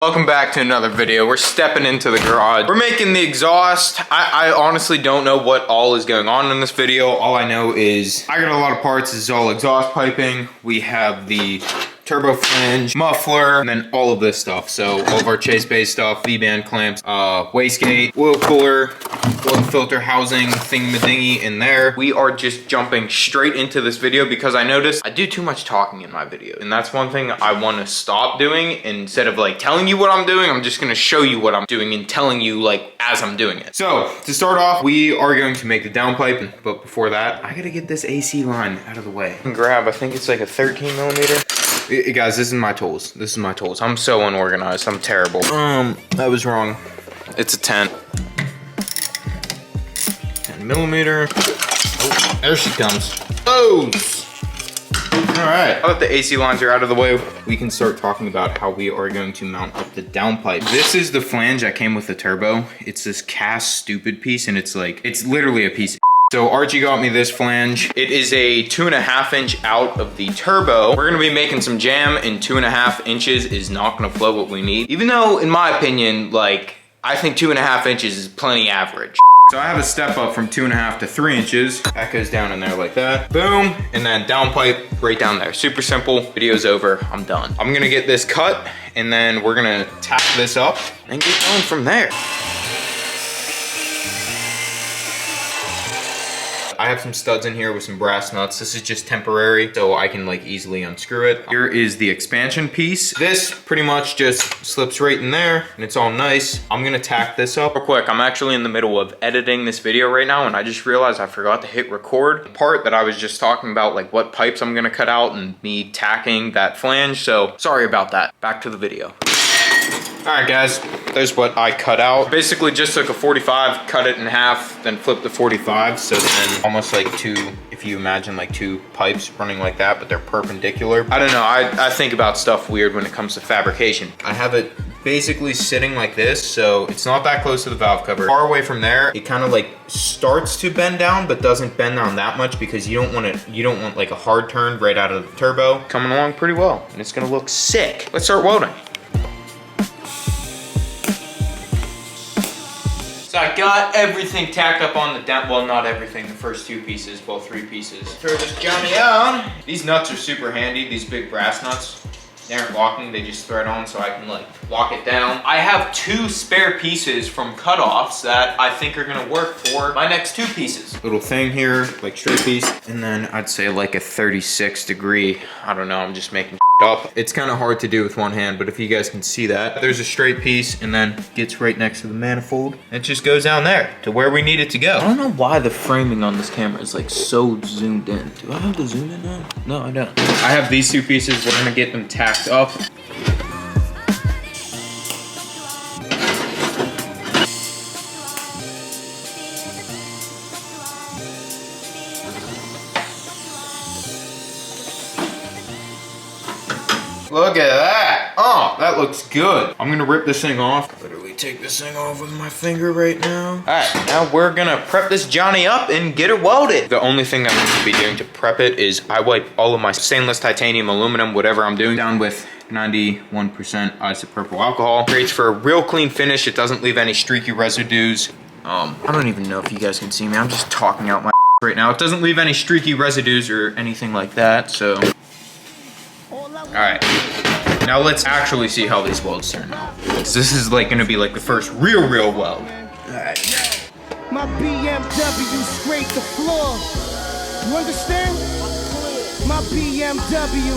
Welcome back to another video. We're stepping into the garage. We're making the exhaust. I honestly don't know what all is going on in this video. All I know is I got a lot of parts. This is all exhaust piping. We have the turbo flange, muffler, and then all of this stuff. So all of our chase base stuff, V-band clamps, wastegate, oil cooler, oil filter housing, thingamadingy in there. We are just jumping straight into this video because I noticed I do too much talking in my video. And that's one thing I want to stop doing. Instead of like telling you what I'm doing, I'm just going to show you what I'm doing and telling you like as I'm doing it. So to start off, we are going to make the downpipe. But before that, I got to get this AC line out of the way. And grab, I think it's like a 13 millimeter. Guys, this is my tools. This is my tools. I'm so unorganized. I'm terrible. That was wrong. It's a 10 millimeter. Oh, there she comes. Oh! All right. Now that the AC lines are out of the way, we can start talking about how we are going to mount up the downpipe. This is the flange that came with the turbo. It's this cast stupid piece, and it's literally a piece of. So Archie got me this flange. It is a 2.5 inch out of the turbo. We're gonna be making some jam, and 2.5 inches is not gonna flow what we need. Even though, in my opinion, like, I think 2.5 inches is plenty average. So I have a step up from 2.5 to 3 inches. That goes down in there like that. Boom, and then downpipe right down there. Super simple, video's over, I'm done. I'm gonna get this cut, and then we're gonna tack this up and get going from there. I have some studs in here with some brass nuts. This is just temporary, so I can like easily unscrew it. Here is the expansion piece. This pretty much just slips right in there, and it's all nice. I'm gonna tack this up real quick. I'm actually in the middle of editing this video right now, and I just realized I forgot to hit record the part that I was just talking about, like what pipes I'm gonna cut out and me tacking that flange, so sorry about that. Back to the video. All right, guys, there's what I cut out. Basically just took a 45, cut it in half, then flipped the 45. So then almost like two, if you imagine like two pipes running like that, but they're perpendicular. I don't know, I think about stuff weird when it comes to fabrication. I have it basically sitting like this, so it's not that close to the valve cover. Far away from there, it kind of like starts to bend down, but doesn't bend down that much because you don't want like a hard turn right out of the turbo. Coming along pretty well, and it's gonna look sick. Let's start welding. So I got everything tacked up on the down, well, not everything, the first two pieces, well, three pieces. Throw this Johnny on. These nuts are super handy, these big brass nuts. They aren't locking, they just thread on so I can like lock it down. I have two spare pieces from cutoffs that I think are gonna work for my next two pieces. Little thing here, like straight piece, and then I'd say like a 36 degree, I don't know, I'm just making up. It's kind of hard to do with one hand, but if you guys can see that, there's a straight piece and then gets right next to the manifold. It just goes down there to where we need it to go. I don't know why the framing on this camera is like so zoomed in. Do I have the zoom in on? No, I don't. I have these two pieces. We're gonna get them tacked up. Look at that. Oh, that looks good. I'm gonna rip this thing off. Literally take this thing off with my finger right now. All right, now we're gonna prep this Johnny up and get it welded. The only thing that I'm gonna be doing to prep it is I wipe all of my stainless, titanium, aluminum, whatever I'm doing down with 91% isopropyl alcohol. Creates for a real clean finish. It doesn't leave any streaky residues. I don't even know if you guys can see me. I'm just talking out my right now. It doesn't leave any streaky residues or anything like that, so. All right, now let's actually see how these welds turn out. Because this is like gonna be like the first real weld. All right. My BMW scraped the floor. You understand? My BMW.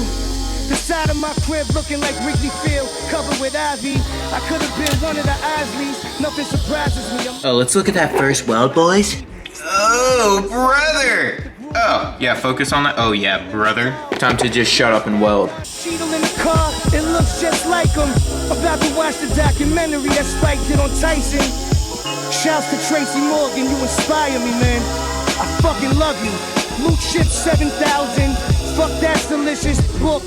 The side of my crib looking like Wrigley Field, covered with ivy. I could have been one of the Isleys. Nothing surprises me. Oh, let's look at that first weld, boys. Oh, brother. Oh, yeah, focus on that. Oh, yeah, brother. Time to just shut up and weld. Cheetle in the car, it looks just like him. About to watch the documentary that Spike did on Tyson. Shouts to Tracy Morgan, you inspire me, man. I fucking love you. Loot ship 7,000. Fuck, that's delicious. Book,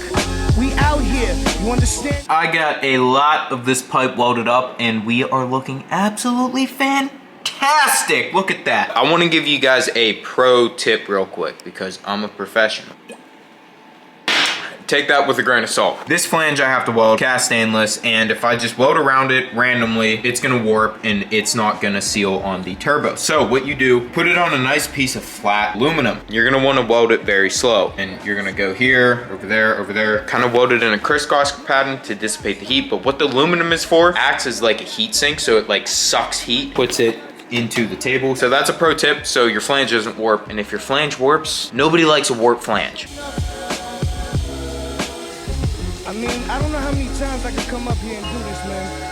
we out here. You understand? I got a lot of this pipe welded up, and we are looking absolutely fantastic. Look at that. I want to give you guys a pro tip real quick because I'm a professional. take that with a grain of salt. This flange I have to weld cast stainless, and if I just weld around it randomly, it's gonna warp and it's not gonna seal on the turbo. So what you do, put it on a nice piece of flat aluminum. You're gonna wanna weld it very slow, and you're gonna go here, over there, kind of weld it in a crisscross pattern to dissipate the heat. But what the aluminum is for, acts as like a heat sink, so it like sucks heat, puts it into the table. So that's a pro tip, so your flange doesn't warp. And if your flange warps, nobody likes a warped flange. I mean, I don't know how many times I can come up here and do this, man.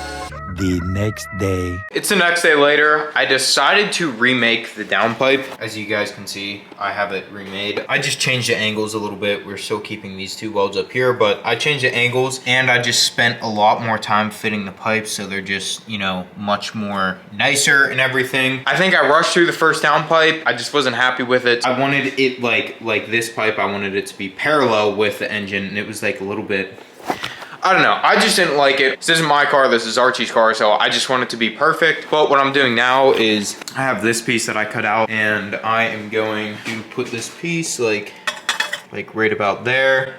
The next day. It's the next day later. I decided to remake the downpipe. As you guys can see, I have it remade. I just changed the angles a little bit. We're still keeping these two welds up here, but I changed the angles and I just spent a lot more time fitting the pipes, so they're just, you know, much more nicer and everything. I think I rushed through the first downpipe. I just wasn't happy with it. I wanted it like this pipe, I wanted it to be parallel with the engine, and it was like a little bit, I don't know, I just didn't like it. This isn't my car, this is Archie's car, so I just want it to be perfect. But what I'm doing now is I have this piece that I cut out, and I am going to put this piece like right about there.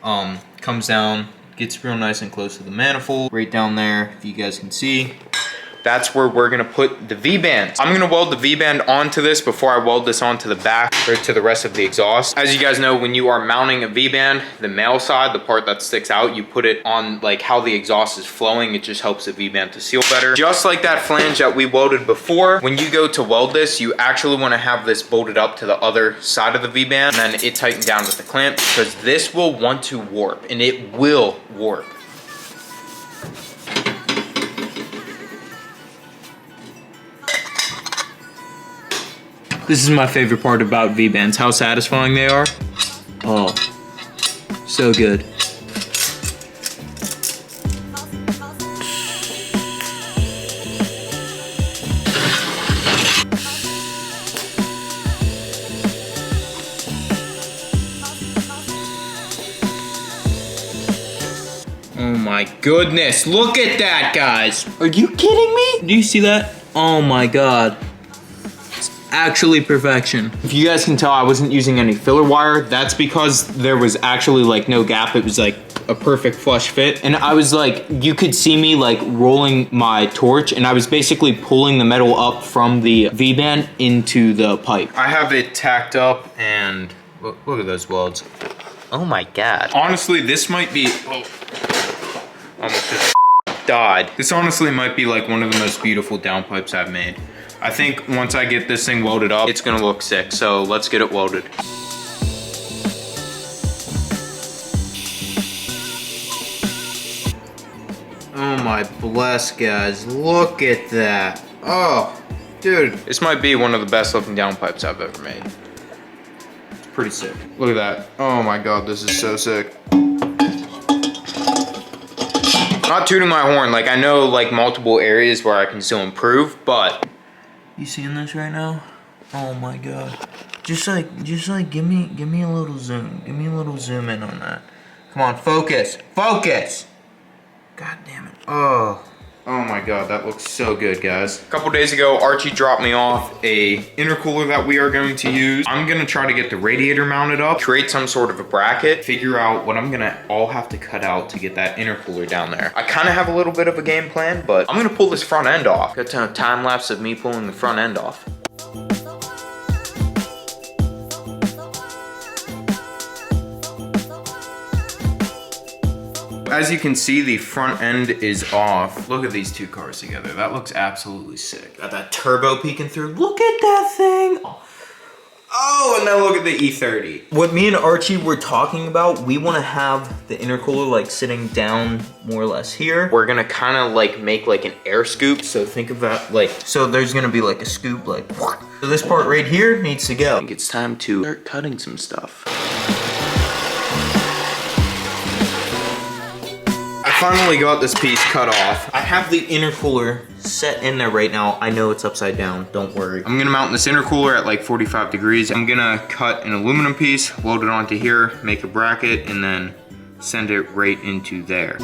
Comes down, gets real nice and close to the manifold. Right down there, if you guys can see. That's where we're gonna put the V-bands. I'm gonna weld the V-band onto this before I weld this onto the back or to the rest of the exhaust. As you guys know, when you are mounting a V-band, the male side, the part that sticks out, you put it on like how the exhaust is flowing. It just helps the V-band to seal better. Just like that flange that we welded before, when you go to weld this, you actually wanna have this bolted up to the other side of the V-band, and then it tightened down with the clamp, because this will want to warp, and it will warp. This is my favorite part about V-bands, how satisfying they are. Oh, so good. Oh my goodness, look at that, guys. Are you kidding me? Do you see that? Oh my God. Actually perfection. If you guys can tell, I wasn't using any filler wire. That's because there was actually like no gap. It was like a perfect flush fit. And I was like, you could see me like rolling my torch, and I was basically pulling the metal up from the V-band into the pipe. I have it tacked up, and look at those welds. Oh my God. Honestly, this might be, almost just died. This honestly might be like one of the most beautiful downpipes I've made. I think once I get this thing welded up, it's gonna look sick, so let's get it welded. Oh my bless, guys, look at that. Oh, dude. This might be one of the best looking downpipes I've ever made. It's pretty sick. Look at that. Oh my God, this is so sick. Not tooting my horn, like I know like multiple areas where I can still improve, but you seeing this right now? Oh my God. Just like give me a little zoom. Give me a little zoom in on that. Come on, focus. Focus! God damn it. Oh my God, that looks so good, guys. A couple days ago, Archie dropped me off a intercooler that we are going to use. I'm gonna try to get the radiator mounted up, create some sort of a bracket, figure out what I'm gonna all have to cut out to get that intercooler down there. I kind of have a little bit of a game plan, but I'm gonna pull this front end off. Got a time lapse of me pulling the front end off. As you can see, the front end is off. Look at these two cars together. That looks absolutely sick. Got that turbo peeking through. Look at that thing. Oh, and then look at the E30. What me and Archie were talking about, we want to have the intercooler like sitting down more or less here. We're gonna kind of like make like an air scoop. So think of that like, so there's gonna be like a scoop like, so this part right here needs to go. I think it's time to start cutting some stuff. Finally got this piece cut off. I have the intercooler set in there right now. I know it's upside down, don't worry. I'm gonna mount this intercooler at like 45 degrees. I'm gonna cut an aluminum piece, weld it onto here, make a bracket, and then send it right into there.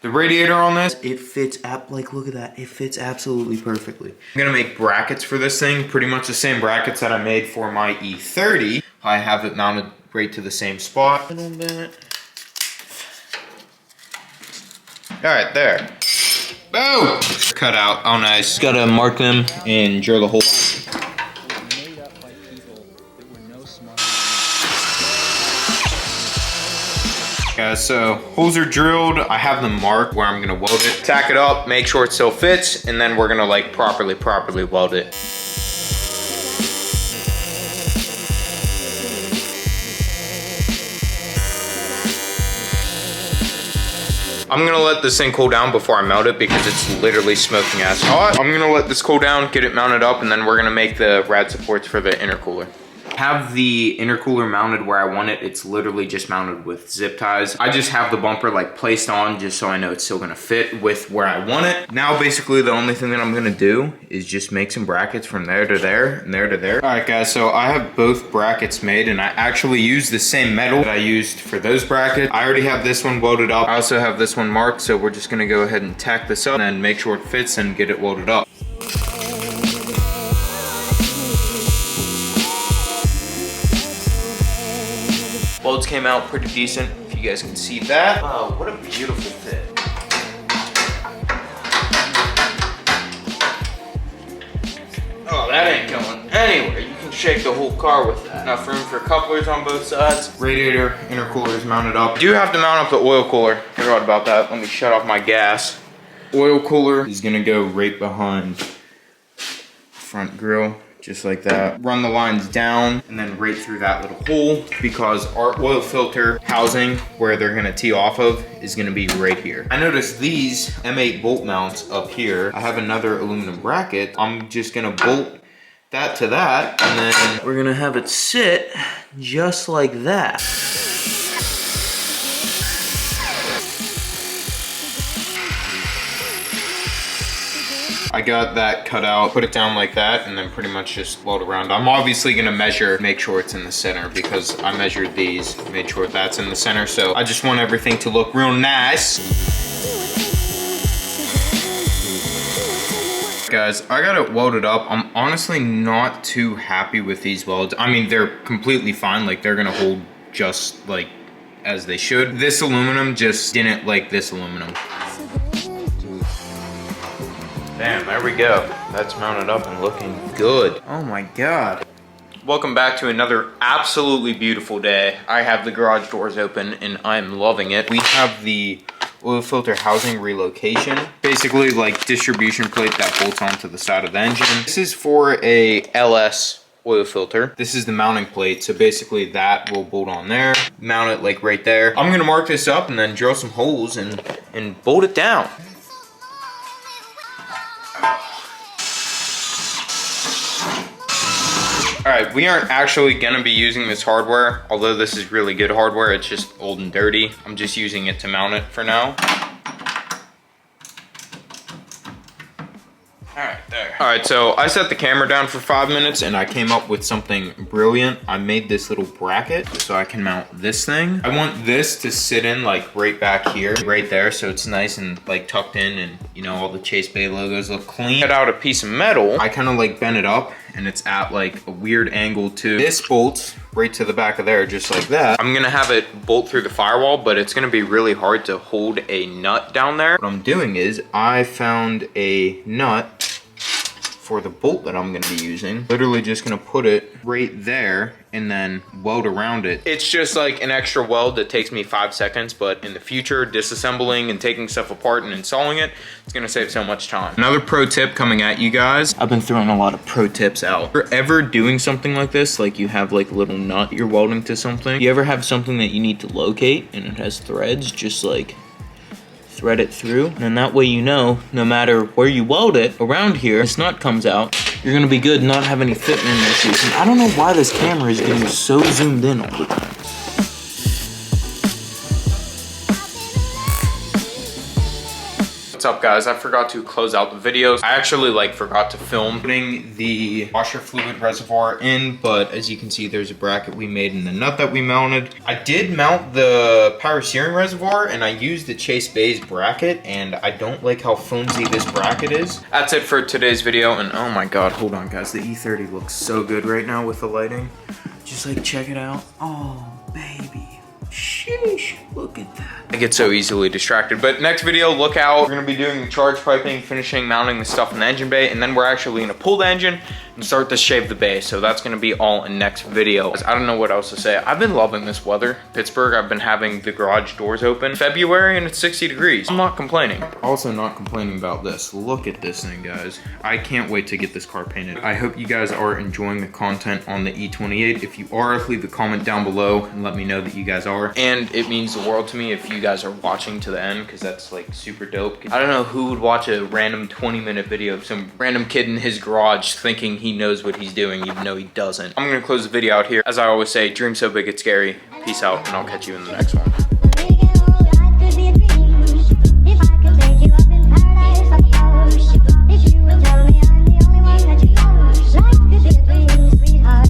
The radiator on this, it fits look at that. It fits absolutely perfectly. I'm gonna make brackets for this thing, pretty much the same brackets that I made for my E30. I have it mounted right to the same spot. A little bit. All right, there. Boom! Cut out, oh nice. Gotta mark them and drill the hole. Guys, so holes are drilled. I have them marked where I'm gonna weld it. Tack it up, make sure it still fits, and then we're gonna like properly weld it. I'm gonna let this thing cool down before I mount it because it's literally smoking ass hot. I'm gonna let this cool down, get it mounted up, and then we're gonna make the rad supports for the intercooler. Have the intercooler mounted where I want it. It's literally just mounted with zip ties. I just have the bumper like placed on just so I know it's still gonna fit with where I want it. Now basically the only thing that I'm gonna do is just make some brackets from there to there and there to there. All right guys, so I have both brackets made and I actually use the same metal that I used for those brackets. I already have this one welded up. I also have this one marked, so we're just gonna go ahead and tack this up and make sure it fits and get it welded up. Welds came out pretty decent, if you guys can see that. Oh, what a beautiful fit. Oh, that ain't going anywhere. You can shake the whole car with that. Enough room for couplers on both sides. Radiator, intercooler is mounted up. I do have to mount up the oil cooler. Forgot about that. Let me shut off my gas. Oil cooler is gonna go right behind front grill. Just like that. Run the lines down and then right through that little hole because our oil filter housing where they're gonna tee off of is gonna be right here. I noticed these M8 bolt mounts up here. I have another aluminum bracket. I'm just gonna bolt that to that and then we're gonna have it sit just like that. I got that cut out, put it down like that, and then pretty much just weld around. I'm obviously gonna measure, make sure it's in the center because I measured these, made sure that's in the center. So I just want everything to look real nice. Guys, I got it welded up. I'm honestly not too happy with these welds. I mean, they're completely fine. Like they're gonna hold just like as they should. This aluminum just didn't like this aluminum. Damn, there we go. That's mounted up and looking good. Oh my God. Welcome back to another absolutely beautiful day. I have the garage doors open and I'm loving it. We have the oil filter housing relocation. Basically like distribution plate that bolts onto the side of the engine. This is for a LS oil filter. This is the mounting plate. So basically that will bolt on there, mount it like right there. I'm gonna mark this up and then drill some holes and bolt it down. All right, we aren't actually gonna be using this hardware, although this is really good hardware, it's just old and dirty. I'm just using it to mount it for now. All right, there. All right, so I set the camera down for 5 minutes and I came up with something brilliant. I made this little bracket so I can mount this thing. I want this to sit in like right back here, right there, so it's nice and like tucked in and you know, all the Chase Bay logos look clean. Cut out a piece of metal. I kind of like bent it up and it's at like a weird angle too. This bolts right to the back of there, just like that. I'm gonna have it bolt through the firewall, but it's gonna be really hard to hold a nut down there. What I'm doing is I found a nut for the bolt that I'm gonna be using. Literally just gonna put it right there and then weld around it. It's just like an extra weld that takes me 5 seconds, but in the future, disassembling and taking stuff apart and installing it, it's gonna save so much time. Another pro tip coming at you guys. I've been throwing a lot of pro tips out. If you're ever doing something like this, like you have like a little nut you're welding to something, you ever have something that you need to locate and it has threads, just like thread it through, and that way you know no matter where you weld it around here, this nut comes out, you're gonna be good and not have any fitment issues. And I don't know why this camera is getting so zoomed in all the time. What's up guys? I forgot to close out the videos. I actually forgot to film putting the washer fluid reservoir in, but as you can see, there's a bracket we made in the nut that we mounted. I did mount the power steering reservoir and I used the Chase Bay's bracket, and I don't like how flimsy this bracket is. That's it for today's video, and oh my god, hold on guys, the E30 looks so good right now with the lighting. Just check it out. Oh baby. Sheesh, look at that. I get so easily distracted, but next video, look out. We're gonna be doing charge piping, finishing mounting the stuff in the engine bay, and then we're actually gonna pull the engine and start to shave the bay. So that's gonna be all in next video. I don't know what else to say. I've been loving this weather. Pittsburgh, I've been having the garage doors open. February and it's 60 degrees. I'm not complaining. Also not complaining about this. Look at this thing, guys. I can't wait to get this car painted. I hope you guys are enjoying the content on the E28. If you are, leave a comment down below and let me know that you guys are. And it means the world to me if you guys are watching to the end, because that's super dope. I don't know who would watch a random 20-minute video of some random kid in his garage thinking he knows what he's doing even though he doesn't. I'm gonna close the video out here. As I always say, dream so big it's scary. Peace out, and I'll catch you in the next one.